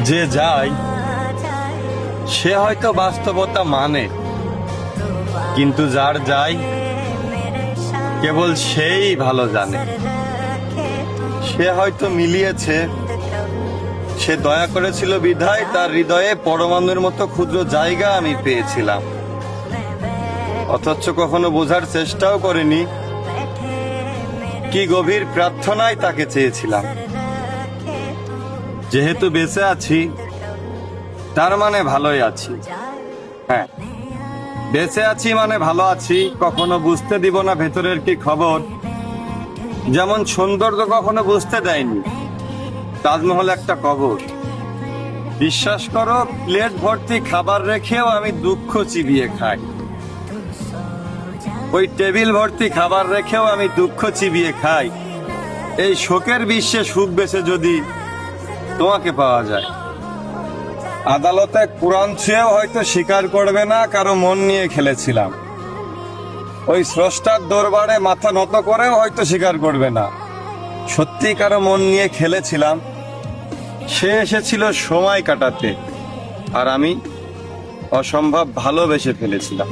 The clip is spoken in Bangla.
যে যায় সে হয়তো বাস্তবতা মানে, কিন্তু যার যায় কেবল সেই ভালো জানে। সে হয়তো মিলিয়েছে, সে দয়া করেছিল বিধায় তার হৃদয়ে পরমাণুর মতো ক্ষুদ্র জায়গা আমি পেয়েছিলাম, অথচ কখনো বোঝার চেষ্টাও করিনি কি গভীর প্রার্থনায় তাকে চেয়েছিলাম। যেহেতু বেঁচে আছি তার মানে ভালোই আছি। হ্যাঁ, বেঁচে আছি মানে ভালো আছি। কখনো বুঝতে দিব না ভেতরের কি খবর, যেমন সৌন্দর্য কখনো বুঝতে দেয়নি তাজমহল একটা কবর। বিশ্বাস করো, প্লেট ভর্তি খাবার রেখেও আমি দুঃখ চিবিয়ে খাই। ওই টেবিল ভর্তি খাবার রেখেও আমি দুঃখ চিবিয়ে খাই। এই শোকের বিশ্বে সুখ বেছে যদি তোমাকে পাওয়া যায়। আদালতে কোরআন ছুঁয়েও হয়তো স্বীকার করবে না কারো মন নিয়ে খেলেছিলাম। ওই স্রষ্টার দরবারে মাথা নত করেও হয়তো স্বীকার করবে না সত্যি কারো মন নিয়ে খেলেছিলাম। সে এসেছিল সময় কাটাতে, আর আমি অসম্ভব ভালোবেসে ফেলেছিলাম।